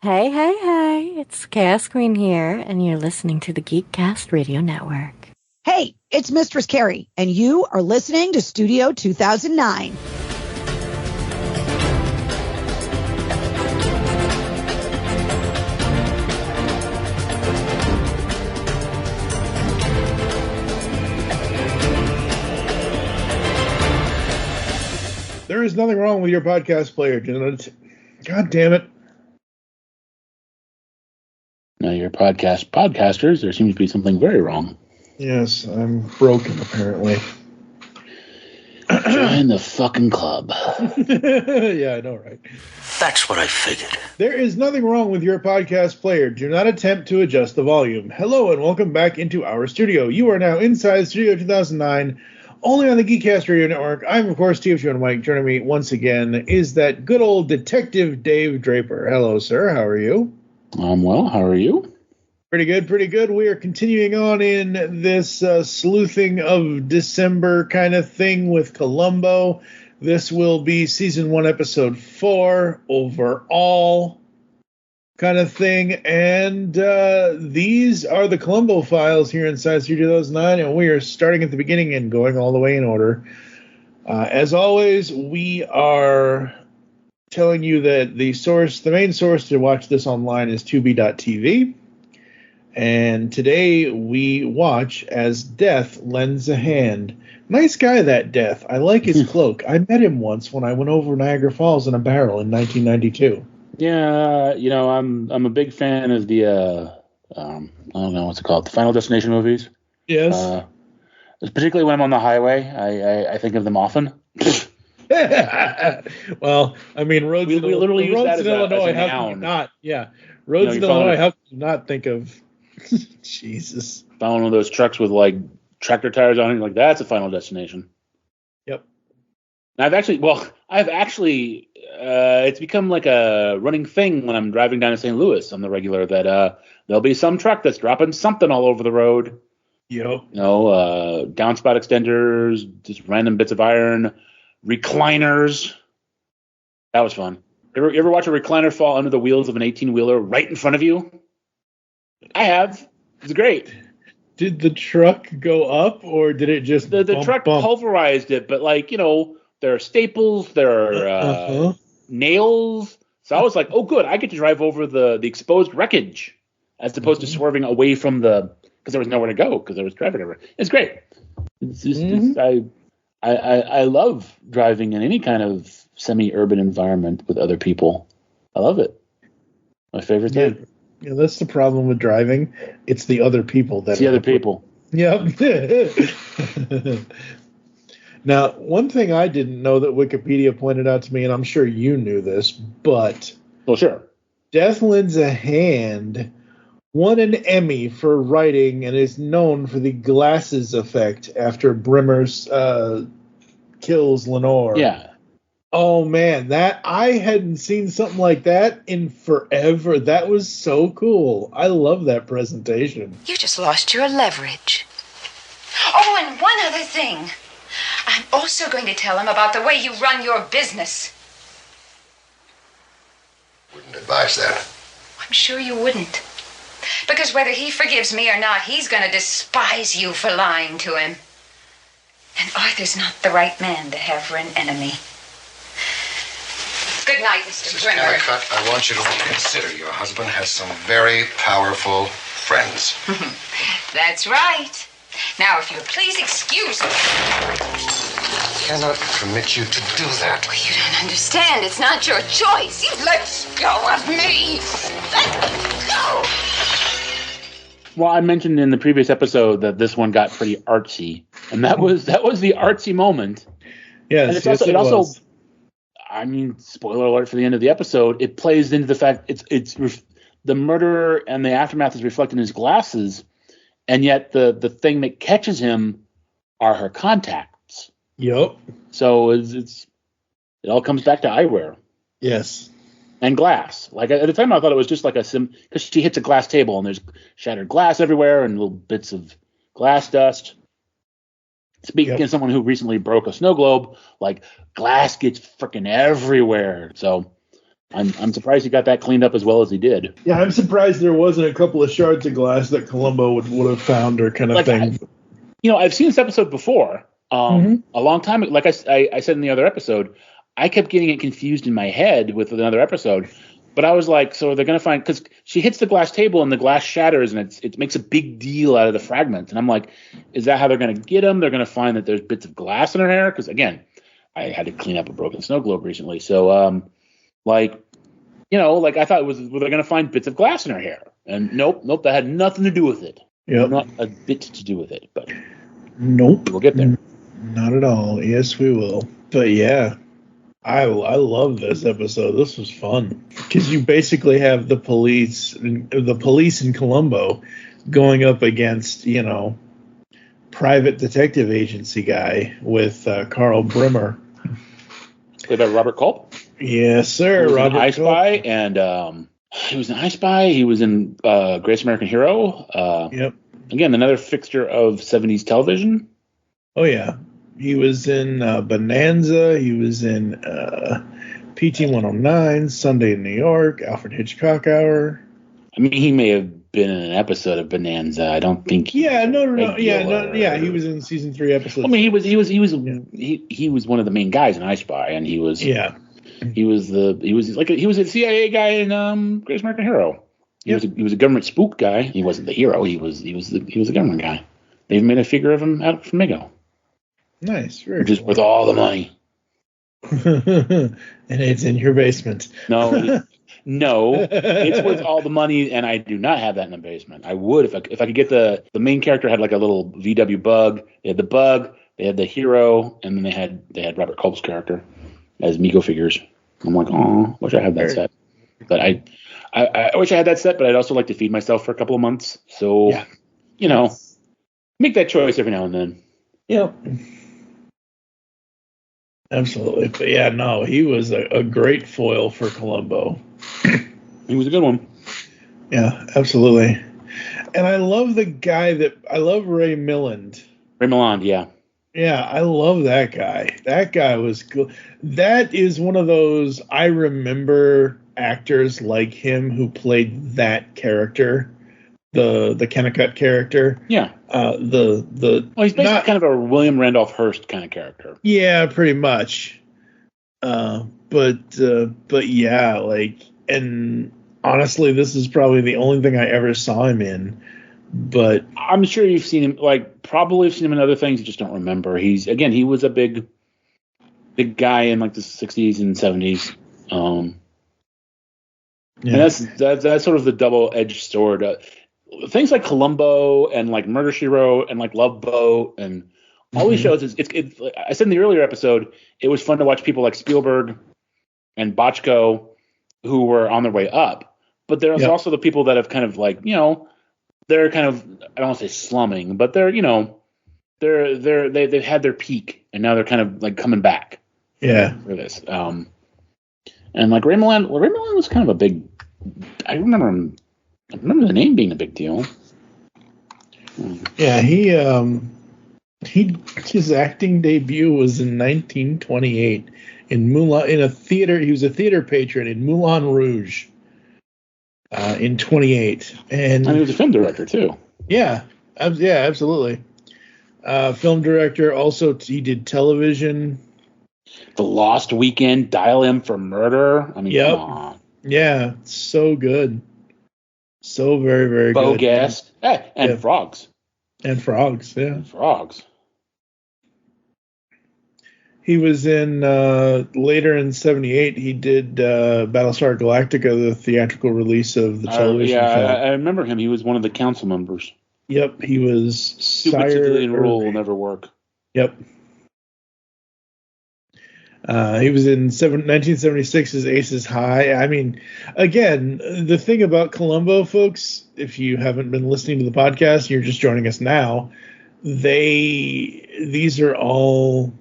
Hey, hey, hey, it's Chaos Queen here, and you're listening to the Geekcast Radio Network. Hey, it's Mistress Carrie, and you are listening to Studio 2009. There is nothing wrong with your podcast player, God damn it. Now, your podcasters, there seems to be something very wrong. Yes, I'm broken, apparently. Join the fucking club. Yeah, I know, right? That's what I figured. There is nothing wrong with your podcast player. Do not attempt to adjust the volume. Hello, and welcome back into our studio. You are now inside Studio 2009, only on the Geekcast Radio Network. I'm, of course, TFG1Mike. Joining me once again is that good old Detective Dave Draper. Hello, sir. How are you? I'm well. How are you? Pretty good, pretty good. We are continuing on in this sleuthing of December kind of thing with Columbo. This will be Season 1, Episode 4, overall kind of thing. And these are the Columbo files here inside Studio 2009, and we are starting at the beginning and going all the way in order. As always, we are telling you that the main source to watch this online is Tubi.tv. And today we watch as Death lends a hand. Nice guy, that Death. I like his cloak. I met him once when I went over Niagara Falls in a barrel in 1992. Yeah, I'm a big fan of the I don't know what's it called, the Final Destination movies. Yes. Particularly when I'm on the highway, I think of them often. Well, I mean, roads in Illinois. How can you not? Yeah, roads in Illinois. How can you not think of? Jesus. Found one of those trucks with like tractor tires on it, like that's a Final Destination. Yep. And I've actually it's become like a running thing when I'm driving down to St. Louis on the regular that there'll be some truck that's dropping something all over the road. Yep. Downspout extenders, just random bits of iron, recliners. That was fun. You ever watch a recliner fall under the wheels of an 18-wheeler right in front of you? I have. It's great. Did the truck go up, or did it just the truck pulverized it? But there are staples, there are nails. So I was like, oh, good, I get to drive over the exposed wreckage as opposed to swerving away from because there was nowhere to go because there was traffic everywhere. It's great. It's just I love driving in any kind of semi-urban environment with other people. I love it. My favorite thing. Yeah, that's the problem with driving. It's the other people that. It's the other people. Yep. Now, one thing I didn't know that Wikipedia pointed out to me, and I'm sure you knew this, but well, sure. Death Lends a Hand won an Emmy for writing and is known for the glasses effect after Brimmer's kills Lenore. Yeah. Oh, man, I hadn't seen something like that in forever. That was so cool. I love that presentation. You just lost your leverage. Oh, and one other thing. I'm also going to tell him about the way you run your business. Wouldn't advise that. I'm sure you wouldn't. Because whether he forgives me or not, he's going to despise you for lying to him. And Arthur's not the right man to have for an enemy. Good night, Mr. Brimmer. Kennicott, I want you to reconsider. Your husband has some very powerful friends. That's right. Now, if you'll please excuse me. I cannot permit you to do that. Well, you don't understand. It's not your choice. You let go of me. Let go. Well, I mentioned in the previous episode that this one got pretty artsy, and that was the artsy moment. Yes, and it also I mean, spoiler alert for the end of the episode, it plays into the fact it's the murder and the aftermath is reflected in his glasses, and yet the thing that catches him are her contacts. Yep. So it all comes back to eyewear. Yes. And glass. Like at the time, I thought it was just like because she hits a glass table and there's shattered glass everywhere and little bits of glass dust. Speaking as someone who recently broke a snow globe, like glass gets freaking everywhere. So I'm surprised he got that cleaned up as well as he did. Yeah, I'm surprised there wasn't a couple of shards of glass that Columbo would have found or kind of thing. I've seen this episode before. A long time ago. Like I said in the other episode, I kept getting it confused in my head with another episode. But I was like, so they're going to find, because she hits the glass table and the glass shatters and it makes a big deal out of the fragments. And I'm like, is that how they're going to get them? They're going to find that there's bits of glass in her hair? Because, again, I had to clean up a broken snow globe recently. So, I thought were they going to find bits of glass in her hair? And nope, that had nothing to do with it. Yep. Not a bit to do with it. But nope. We'll get there. Not at all. Yes, we will. But yeah. I love this episode. This was fun because you basically have the police in Columbo going up against, private detective agency guy with Carl Brimmer. Played by Robert Culp. Yes, sir. Robert I Spy, and he was in I Spy. He was in Greatest American Hero. Yep. Again, another fixture of 70s television. Oh, yeah. He was in Bonanza. He was in PT-109, Sunday in New York, Alfred Hitchcock Hour. I mean, he may have been in an episode of Bonanza. I don't think. Yeah, no. Yeah, he was in season 3 episodes. I mean, he was one of the main guys in I Spy, and he was. Yeah. He was a CIA guy in Greatest American Hero. He was a government spook guy. He wasn't the hero. He was a government guy. They even made a figure of him out from Mego. Nice. Very just cool. With all the money. And it's in your basement. No, it's worth all the money, and I do not have that in the basement. I would if I could get the main character had like a little VW bug. They had the bug, they had the hero, and then they had Robert Culp's character as Mego figures. I'm like, oh, wish I had that set. But I wish I had that set, but I'd also like to feed myself for a couple of months. So, make that choice every now and then. Yep. Absolutely. But yeah, no, he was a great foil for Columbo. He was a good one. Yeah, absolutely. And I love I love Ray Milland. Ray Milland, yeah. Yeah, I love that guy. That guy was cool. That is one of those, I remember actors like him who played that character, the Kennicott character. Yeah. He's basically kind of a William Randolph Hearst kind of character. Yeah, pretty much. But yeah, and honestly, this is probably the only thing I ever saw him in. But I'm sure you've seen him, probably seen him in other things. You just don't remember. He was a big guy in the 60s and 70s. And that's sort of the double-edged sword. Things like Columbo and Murder, She Wrote and Love Boat and all these shows. It's I said in the earlier episode, it was fun to watch people like Spielberg and Bochco who were on their way up. But there's also the people that have kind of they're kind of, I don't want to say slumming, but they've had their peak and now they're kind of coming back. Yeah. For this. And Ray Milland was kind of a big, I remember the name being a big deal. Yeah, his acting debut was in 1928 in Moulin, in a theater. He was a theater patron in Moulin Rouge. In 28, and he was a film director too. Yeah, absolutely. Film director. Also, he did television. The Lost Weekend, Dial M for Murder. I mean, come on. Yeah, so good. So very, very good. Guest. And Frogs. And Frogs, yeah. And Frogs. He was in, later in 78, he did Battlestar Galactica, the theatrical release of the television film. I remember him. He was one of the council members. Yep, he was Stupid civilian rule will never work. Yep. He was in 1976's Aces High. I mean, again, the thing about Columbo, folks, if you haven't been listening to the podcast and you're just joining us now, these are all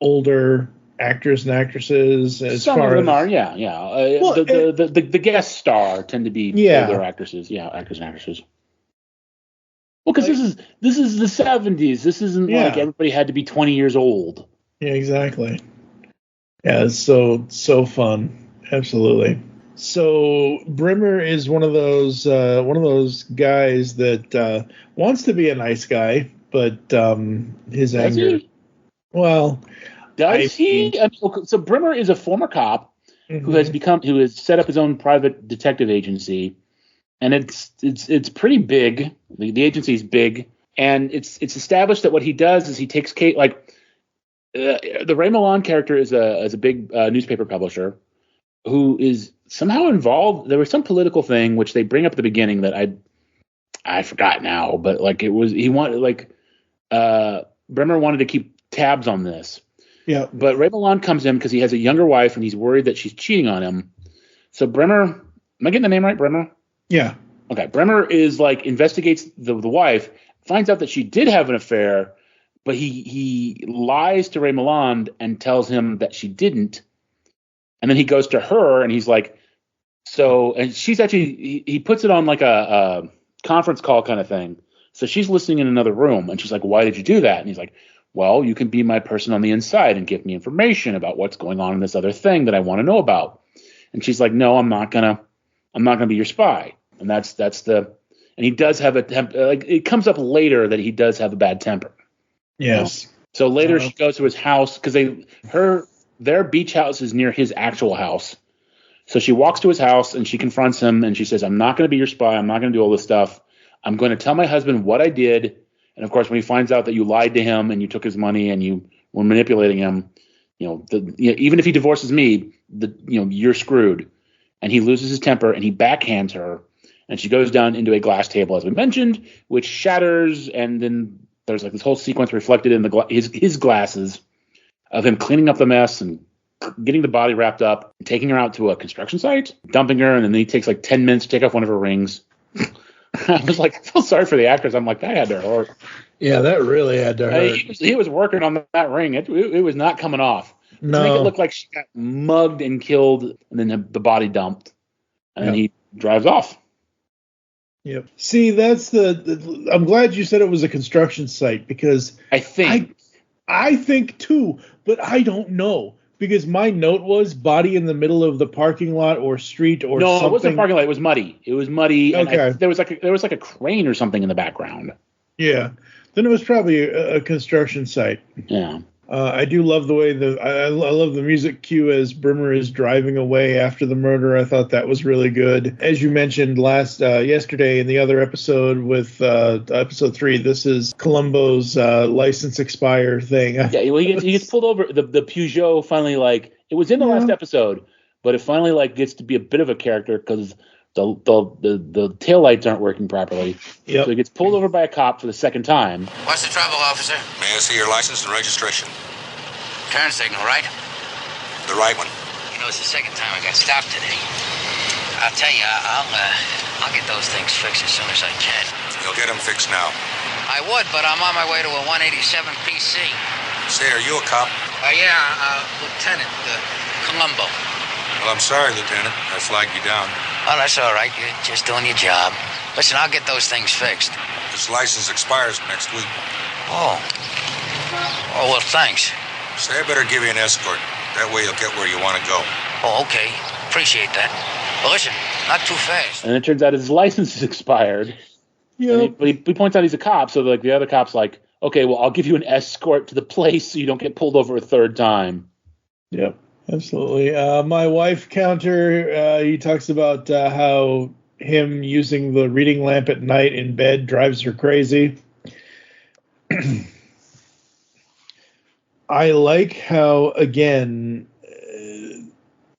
older actors and actresses. Some of them are, yeah. Well, the guest star tend to be older actresses, actors and actresses. Well, because this is the 70s. This isn't like everybody had to be 20 years old. Yeah, exactly. Yeah, it's so fun. absolutely. So Brimmer is one of those guys that wants to be a nice guy, but his anger. He? Well, does he? So Brimmer is a former cop who has set up his own private detective agency, and it's pretty big. The agency is big, and it's established that what he does is he takes Kate the Ray Milland character is a big newspaper publisher who is somehow involved. There was some political thing which they bring up at the beginning that I forgot now, but Bremer wanted to keep tabs on this. Yeah. But Ray Milland comes in because he has a younger wife and he's worried that she's cheating on him. So Bremer, am I getting the name right, Bremer? Yeah. Okay. Bremer is investigates the wife, finds out that she did have an affair, but he lies to Ray Milland and tells him that she didn't. And then he goes to her and he's like, and she's actually, he puts it on like a conference call kind of thing. So she's listening in another room and she's like, why did you do that? And he's like, well, you can be my person on the inside and give me information about what's going on in this other thing that I want to know about. And she's like, no, I'm not gonna be your spy. And and he does have it comes up later that he does have a bad temper. Yes. So later she goes to his house because their beach house is near his actual house. So she walks to his house and she confronts him and she says, I'm not going to be your spy. I'm not going to do all this stuff. I'm going to tell my husband what I did. And of course, when he finds out that you lied to him and you took his money and you were manipulating him, even if he divorces me, you're screwed. And he loses his temper and he backhands her. And she goes down into a glass table, as we mentioned, which shatters. And then there's this whole sequence reflected in his glasses of him cleaning up the mess and getting the body wrapped up, taking her out to a construction site, dumping her, and then he takes 10 minutes to take off one of her rings. I was I feel sorry for the actors. I'm like, that had to hurt. Yeah, that really had to hurt. He was working on that ring. It was not coming off. No. To make it look like she got mugged and killed, and then the body dumped, and then he drives off. Yep. See, that's I'm glad you said it was a construction site because I think too, but I don't know because my note was body in the middle of the parking lot or street or something. No, it wasn't a parking lot. It was muddy. Okay. And there was a crane or something in the background. Yeah. Then it was probably a construction site. Yeah. I do love the way I love the music cue as Brimmer is driving away after the murder. I thought that was really good. As you mentioned yesterday in the other episode with episode 3, this is Columbo's license expire thing. Yeah, well, he gets pulled over. The Peugeot finally it was in the last episode, but it finally gets to be a bit of a character because the taillights aren't working properly. Yep. So he gets pulled over by a cop for the second time. What's the trouble, officer? May I see your license and registration? Turn signal, right? The right one. It's the second time I got stopped today. I'll tell you, I'll get those things fixed as soon as I can. You'll get them fixed now. I would, but I'm on my way to a 187 PC. Say, are you a cop? Yeah, Lieutenant Columbo. Well, I'm sorry, Lieutenant. I flagged you down. Oh, that's all right. You're just doing your job. Listen, I'll get those things fixed. This license expires next week. Oh, well, thanks. Say I better give you an escort. That way you'll get where you want to go. Oh, okay. Appreciate that. But listen, not too fast. And it turns out his license is expired. Yeah. But he points out he's a cop, so the other cop's like, okay, well, I'll give you an escort to the place so you don't get pulled over a third time. Yep. Absolutely. My wife counter, he talks about how him using the reading lamp at night in bed drives her crazy. I like how, again,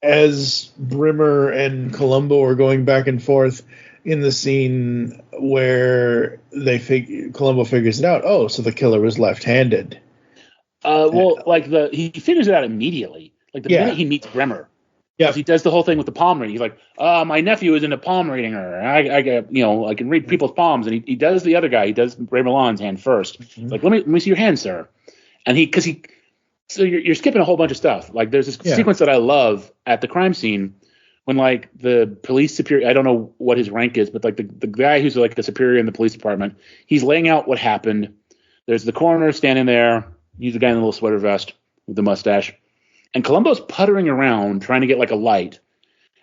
as Brimmer and Columbo are going back and forth in the scene where Columbo figures it out. Oh, so the killer was left-handed. He figures it out immediately. The minute he meets Bremer, he does the whole thing with the palm reading. He's like, my nephew is into palm reading her. I can read people's palms. And he does the other guy. He does Ray Milland's hand first. Mm-hmm. Like, let me see your hand, sir. And so you're skipping a whole bunch of stuff. There's this sequence that I love at the crime scene when the police superior, I don't know what his rank is, but the guy who's a superior in the police department, he's laying out what happened. There's the coroner standing there. He's the guy in the little sweater vest with the mustache. And Columbo's puttering around trying to get a light.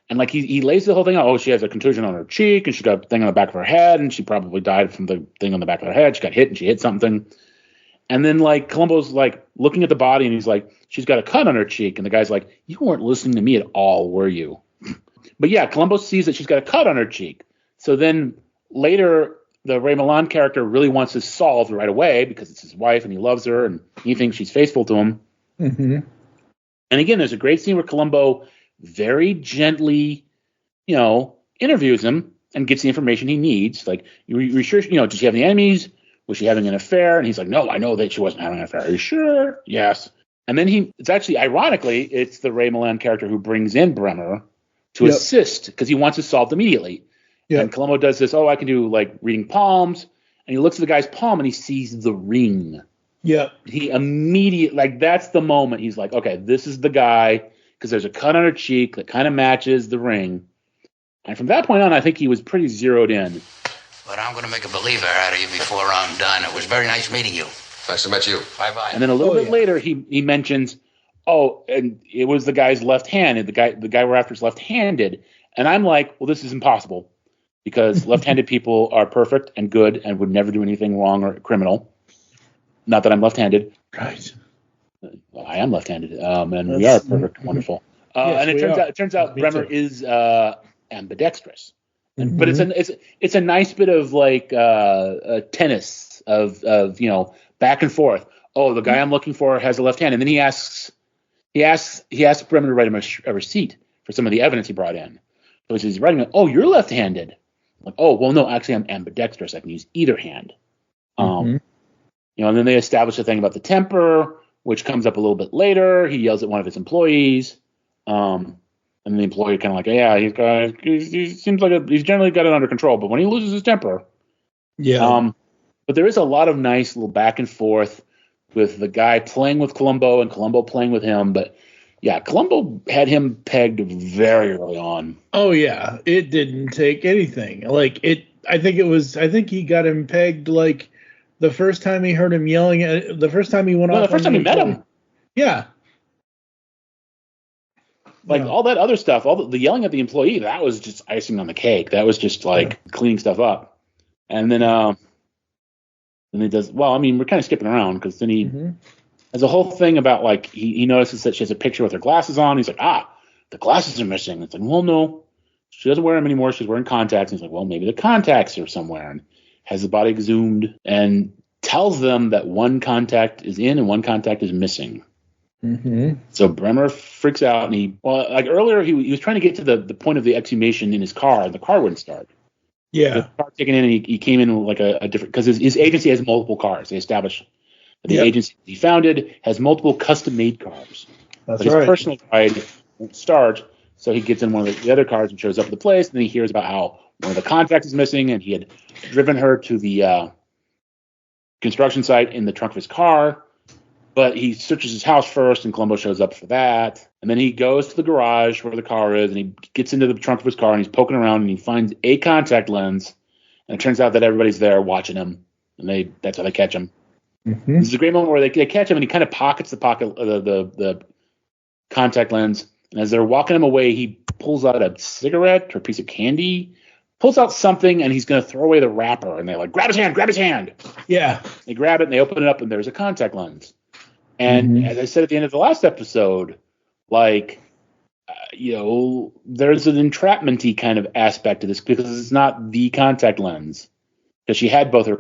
And like he lays the whole thing out. Oh, she has a contusion on her cheek, and she got a thing on the back of her head, and she probably died from the thing on the back of her head. She got hit, and she hit something. And then like Columbo's like looking at the body, and he's like, she's got a cut on her cheek, and the guy's like, you weren't listening to me at all, were you? But yeah, Columbo sees that she's got a cut on her cheek. So then later, the Ray Milland character really wants this solved right away because it's his wife, and he loves her, and he thinks she's faithful to him. Mm-hmm. And again, there's a great scene where Columbo very gently, interviews him and gets the information he needs. Like, you sure, did she have any enemies? Was she having an affair? And he's like, no, I know that she wasn't having an affair. Are you sure? Yes. And then it's actually, ironically, it's the Ray Milland character who brings in Bremer to assist because he wants to solve it immediately. Yep. And Columbo does this, I can do like reading palms. And he looks at the guy's palm and he sees the ring. Yeah. He immediately, that's the moment. He's like, okay, this is the guy. Because there's a cut on her cheek that kind of matches the ring. And from that point on, I think he was pretty zeroed in. But I'm going to make a believer out of you before I'm done. It was very nice meeting you. Nice to meet you. Bye-bye. And then a little bit later, he mentions, and it was the guy's left hand. The guy we're after is left-handed. And I'm like, well, this is impossible. Because left-handed people are perfect and good and would never do anything wrong or criminal. Not that I'm left-handed. Right. Well, I am left-handed, and we are perfect, wonderful. Yes, and it turns out Bremer is ambidextrous, but it's a nice bit of like tennis of back and forth. Oh, the guy I'm looking for has a left hand, and then he asks Bremer to write him a receipt for some of the evidence he brought in. So he's writing, oh, you're left-handed. Like, oh, well, no, actually, I'm ambidextrous. I can use either hand. And then they establish a thing about the temper, which comes up a little bit later. He yells at one of his employees, and the employee kind of like, yeah, he seems like he's generally got it under control, but when he loses his temper, but there is a lot of nice little back and forth with the guy playing with Columbo and Columbo playing with him. But yeah, Columbo had him pegged very early on. Oh yeah, it didn't take anything. I think he got him pegged like. The first time he heard him yelling the first time he went off. The first time he met him. Yeah. All that other stuff, all the yelling at the employee, that was just icing on the cake. That was just cleaning stuff up. And then he does, we're kind of skipping around because then he has a whole thing about he notices that she has a picture with her glasses on. He's like, the glasses are missing. It's like, well, no, she doesn't wear them anymore. She's wearing contacts. And he's like, well, maybe the contacts are somewhere. And has the body exhumed and tells them that one contact is in and one contact is missing. Mm-hmm. So Bremer freaks out, and earlier he was trying to get to the point of the exhumation in his car, and the car wouldn't start. Yeah. The car taken in, and he came in like a different, because his agency has multiple cars. They established that the agency he founded has multiple custom-made cars. That's but right. His personal ride won't start, so he gets in one of the other cars and shows up at the place, and then he hears about how one of the contacts is missing, and he had driven her to the construction site in the trunk of his car. But he searches his house first, and Columbo shows up for that. And then he goes to the garage where the car is, and he gets into the trunk of his car, and he's poking around, and he finds a contact lens. And it turns out that everybody's there watching him, and that's how they catch him. Mm-hmm. This is a great moment where they catch him, and he kind of pockets the contact lens. And as they're walking him away, he pulls out a cigarette or a piece of candy, pulls out something, and he's going to throw away the wrapper. And they're like, grab his hand. Yeah. They grab it, and they open it up, and there's a contact lens. And as I said at the end of the last episode, there's an entrapment-y kind of aspect to this because it's not the contact lens. Because she had both her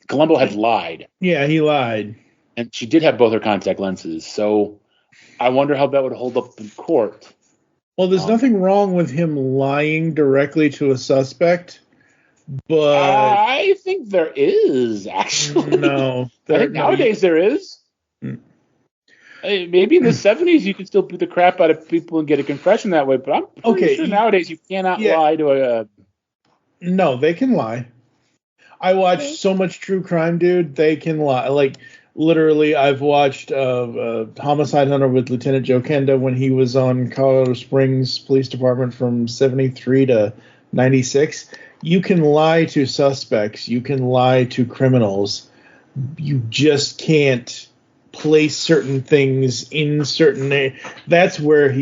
Columbo had lied. Yeah, he lied. And she did have both her contact lenses. So I wonder how that would hold up in court. Well, there's nothing wrong with him lying directly to a suspect, but I think there is, actually. No. I think nowadays there is. Maybe in the 70s you could still beat the crap out of people and get a confession that way, but I'm pretty sure nowadays you cannot lie to a... No, they can lie. I watch so much true crime, dude. They can lie. Like, literally, I've watched Homicide Hunter with Lieutenant Joe Kenda when he was on Colorado Springs Police Department from 73 to 96. You can lie to suspects. You can lie to criminals. You just can't place certain things in certain. That's where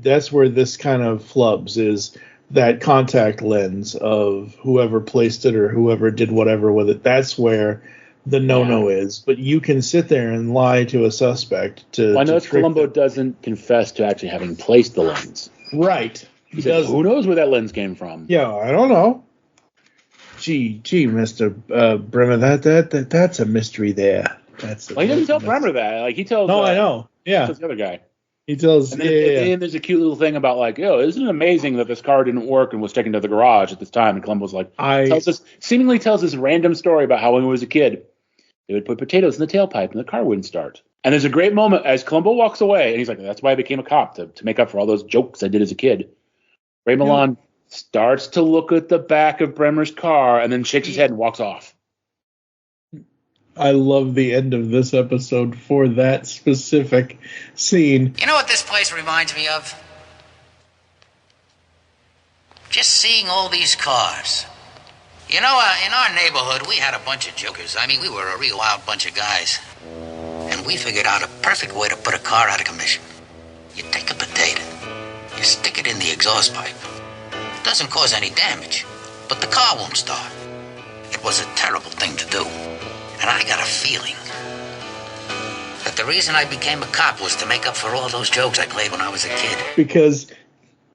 that's where this kind of flubs is. That contact lens of whoever placed it or whoever did whatever with it. That's where the no-no is. But you can sit there and lie to a suspect to. Well, I notice Columbo doesn't confess to actually having placed the lens. Right. He says, who knows where that lens came from? Yeah, I don't know. Gee, Mr. Bremer, that's a mystery there. He doesn't tell Bremer that. Like he tells. No, I know. Yeah. He tells the other guy. He tells. And then at the end, there's a cute little thing about like, isn't it amazing that this car didn't work and was taken to the garage at this time? And Columbo's like, seemingly tells this random story about how when he was a kid, they would put potatoes in the tailpipe and the car wouldn't start. And there's a great moment as Columbo walks away, and he's like, that's why I became a cop, to make up for all those jokes I did as a kid. Ray Milland starts to look at the back of Bremer's car and then shakes his head and walks off. I love the end of this episode for that specific scene. You know what this place reminds me of? Just seeing all these cars. You know, in our neighborhood, we had a bunch of jokers. I mean, we were a real wild bunch of guys. And we figured out a perfect way to put a car out of commission. You take a potato, you stick it in the exhaust pipe. It doesn't cause any damage, but the car won't start. It was a terrible thing to do. And I got a feeling that the reason I became a cop was to make up for all those jokes I played when I was a kid. Because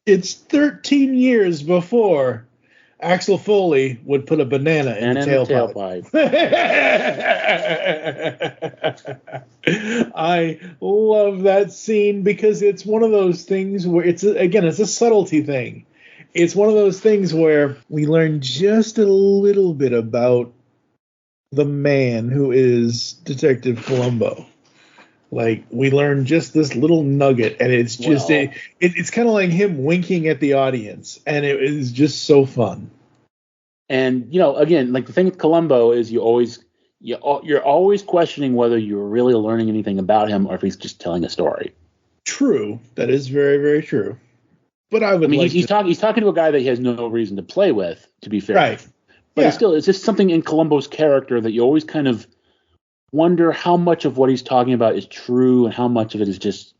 it's 13 years before Axel Foley would put a banana in the tailpipe. I love that scene because it's one of those things where it's a subtlety thing. It's one of those things where we learn just a little bit about the man who is Detective Columbo. Like, we learn just this little nugget, and it's just it's kind of like him winking at the audience, and it is just so fun. And again, like the thing with Columbo is you're always questioning whether you're really learning anything about him or if he's just telling a story. True, that is very, very true. But he's talking to a guy that he has no reason to play with, to be fair. Right. But it's just something in Columbo's character that you always kind of wonder how much of what he's talking about is true and how much of it is just,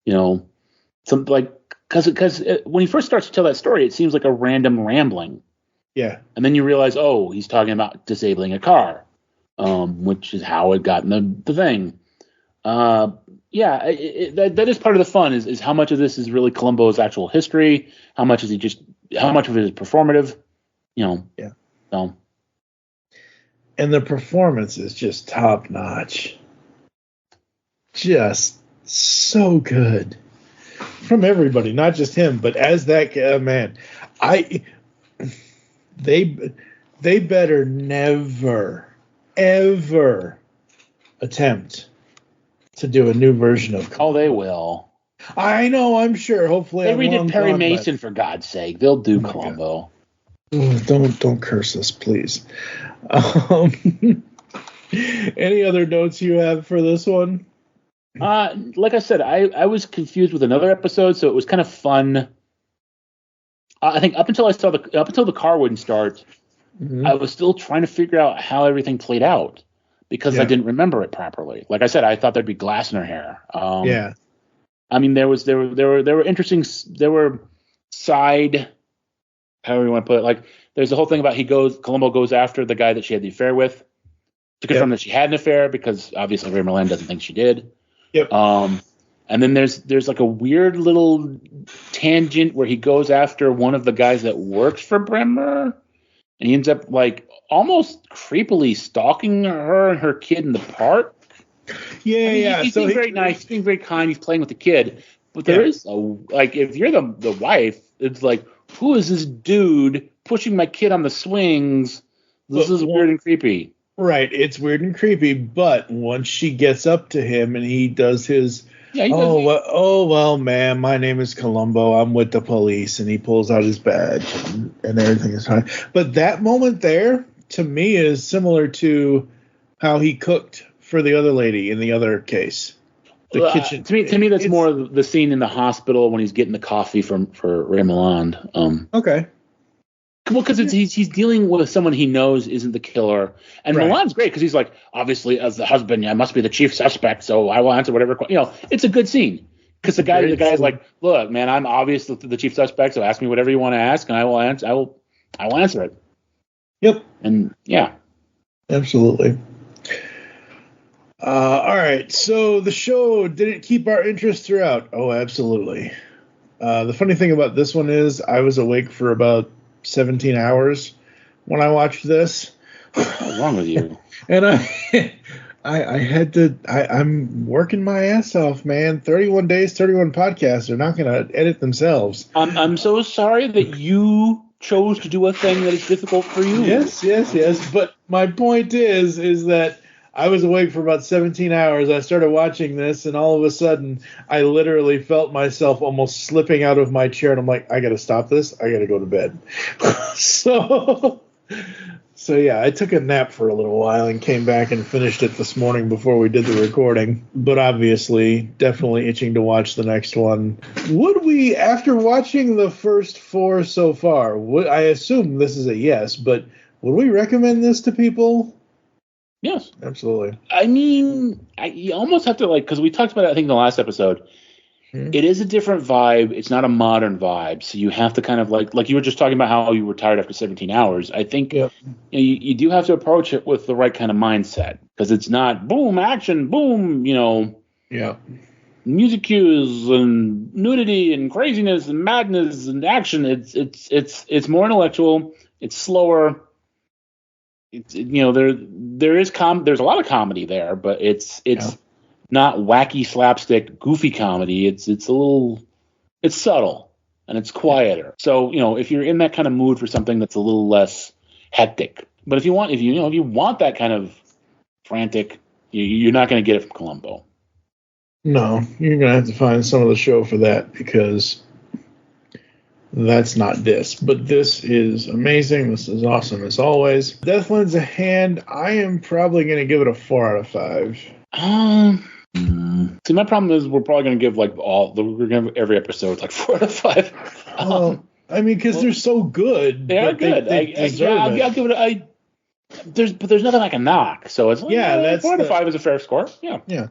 some like because when he first starts to tell that story, it seems like a random rambling. Yeah. And then you realize, he's talking about disabling a car, which is how it got in the thing. That is part of the fun is how much of this is really Columbo's actual history, how much of it is performative, Yeah. So. And the performance is just top notch. Just so good from everybody, not just him, but as that man. They better never, ever attempt to do a new version of Columbo. Oh, they will. I know, I'm sure. Hopefully, they redid Perry Mason, for God's sake. They'll do Columbo. Don't curse us, please. Any other notes you have for this one? Like I said, I was confused with another episode, so it was kind of fun. I think up until the car wouldn't start, I was still trying to figure out how everything played out because I didn't remember it properly. Like I said, I thought there'd be glass in her hair. I mean, there were interesting. There were side. However you want to put it, like there's the whole thing about Columbo goes after the guy that she had the affair with to confirm that she had an affair because obviously Ray Milland doesn't think she did. Yep. And then there's like a weird little tangent where he goes after one of the guys that works for Bremer, and he ends up like almost creepily stalking her and her kid in the park. Yeah, He's being very nice, he's being very kind, he's playing with the kid, but there is if you're the wife, it's like, who is this dude pushing my kid on the swings? This is weird and creepy. Right, it's weird and creepy, but once she gets up to him and he does his, well, ma'am, my name is Columbo, I'm with the police, and he pulls out his badge and everything is fine. But that moment there, to me, is similar to how he cooked for the other lady in the other case. The kitchen. To me, that's more the scene in the hospital when he's getting the coffee for Ray Milland. Okay. Well, because he's dealing with someone he knows isn't the killer, and Right. Milan's great because he's like, obviously, as the husband, I must be the chief suspect, so I will answer whatever. It's a good scene because the guy's like, look, man, I'm obviously the chief suspect, so ask me whatever you want to ask, and I will answer. I will answer it. Yep. And yeah, absolutely. All right. So the show, did it keep our interest throughout? Oh, absolutely. The funny thing about this one is I was awake for about 17 hours when I watched this. What's wrong with you? And I'm working my ass off, man. 31 days, 31 podcasts. They're not going to edit themselves. I'm so sorry that you chose to do a thing that is difficult for you. Yes. But my point is that I was awake for about 17 hours. I started watching this, and all of a sudden, I literally felt myself almost slipping out of my chair, and I'm like, I got to stop this. I got to go to bed. So yeah, I took a nap for a little while and came back and finished it this morning before we did the recording. But obviously, definitely itching to watch the next one. Would we, after watching the first 4 so far, I assume this is a yes, but would we recommend this to people? Yes. Absolutely. I mean, you almost have to, because we talked about it, I think, in the last episode. It is a different vibe. It's not a modern vibe. So you have to kind of, like you were just talking about how you were tired after 17 hours. I think you do have to approach it with the right kind of mindset. Because it's not, boom, action, boom, music cues and nudity and craziness and madness and action. It's more intellectual. It's slower. There's a lot of comedy there, but it's not wacky slapstick goofy comedy. It's subtle and it's quieter. So if you're in that kind of mood for something that's a little less hectic, but if you want that kind of frantic, you're not going to get it from Columbo. No, you're going to have to find some of the show for that because that's not this. But this is amazing. This is awesome as always. Death Lends a Hand, I am probably going to give it a 4 out of 5. See, my problem is we're probably going to give we're going to give every episode 4 out of 5. I mean, because they're so good. They are good. I'll give it. There's nothing I can knock. So it's 4 out of 5 is a fair score. Yeah.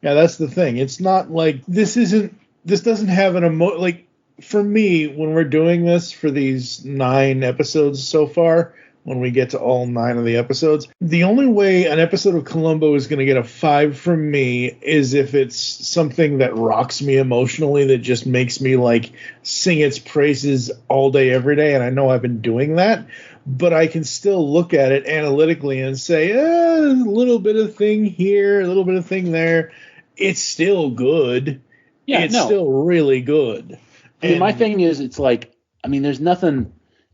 That's the thing. It's not like this doesn't have an for me, when we're doing this for these 9 episodes so far, when we get to all 9 of the episodes, the only way an episode of Columbo is going to get a 5 from me is if it's something that rocks me emotionally, that just makes me sing its praises all day, every day. And I know I've been doing that, but I can still look at it analytically and say, a little bit of thing here, a little bit of thing there. It's still good. Yeah, it's still really good. My thing is, it's there's nothing.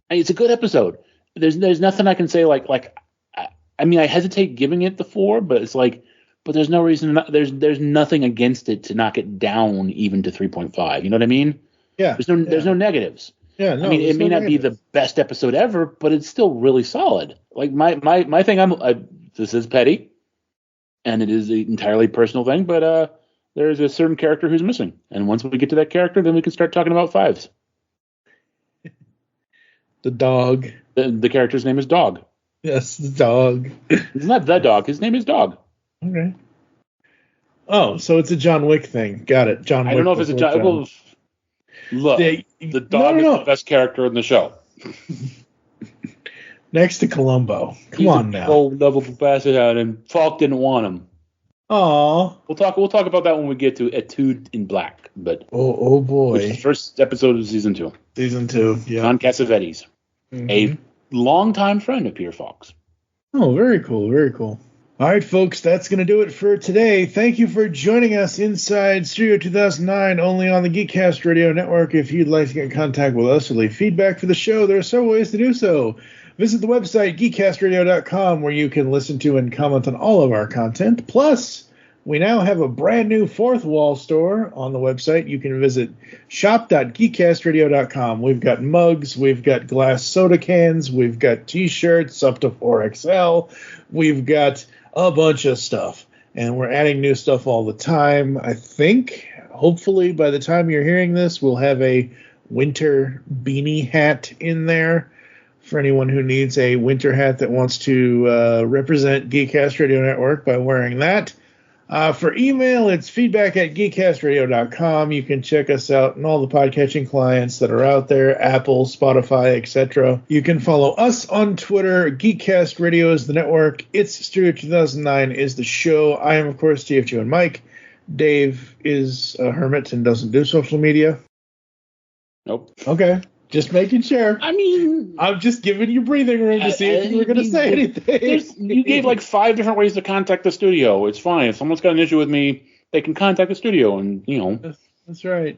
It's a good episode. There's nothing I can say I hesitate giving it the 4, but it's but there's no reason. There's nothing against it to knock it down even to 3.5. You know what I mean? Yeah. There's no negatives. Yeah. No, it may not be the best episode ever, but it's still really solid. My thing. This is petty, and it is an entirely personal thing, but there's a certain character who's missing. And once we get to that character, then we can start talking about 5s. The dog. The character's name is Dog. Yes, the dog. It's not the dog. His name is Dog. Okay. Oh, so it's a John Wick thing. Got it. John Wick. I don't know if it's a John Wick. Look, the dog is the best character in the show. Next to Columbo. Come on now. Low-level bastard out, and Falk didn't want him. Aw. We'll talk about that when we get to Etude in Black. But oh boy, which is the first episode of season 2. Season 2, yeah. John Cassavetes, a longtime friend of Pierre Falk's. Oh, very cool, very cool. All right, folks, that's going to do it for today. Thank you for joining us inside Studio 2009, only on the Geekcast Radio Network. If you'd like to get in contact with us or leave feedback for the show, there are several ways to do so. Visit the website, geekcastradio.com, where you can listen to and comment on all of our content. Plus, we now have a brand new Fourth Wall store on the website. You can visit shop.geekcastradio.com. We've got mugs, we've got glass soda cans, we've got T-shirts up to 4XL. We've got a bunch of stuff, and we're adding new stuff all the time. I think, hopefully, by the time you're hearing this, we'll have a winter beanie hat in there for anyone who needs a winter hat that wants to represent Geekcast Radio Network by wearing that. For email, it's feedback@geekcastradio.com. You can check us out on all the podcatching clients that are out there, Apple, Spotify, etc. You can follow us on Twitter. Geekcast Radio is the network. It's Studio 2009 is the show. I am, of course, TFG1Mike. Dave is a hermit and doesn't do social media. Nope. Okay. Just making sure. I mean, I'm just giving you breathing room to see if you were going to say anything. You gave like 5 different ways to contact the studio. It's fine. If someone's got an issue with me, they can contact the studio, and That's right.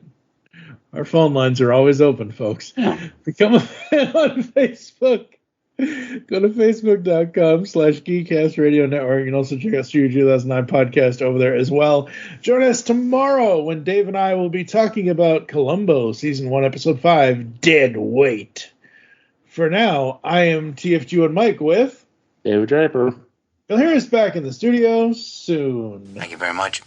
Our phone lines are always open, folks. Yeah. Become a fan on Facebook. Go to facebook.com/Geekcast Radio Network. You can also check out Studio 2009 podcast over there as well. Join us tomorrow when Dave and I will be talking about Columbo, Season 1, Episode 5, Dead Weight. For now, I am TFG1Mike with David Draper. You'll hear us back in the studio soon. Thank you very much.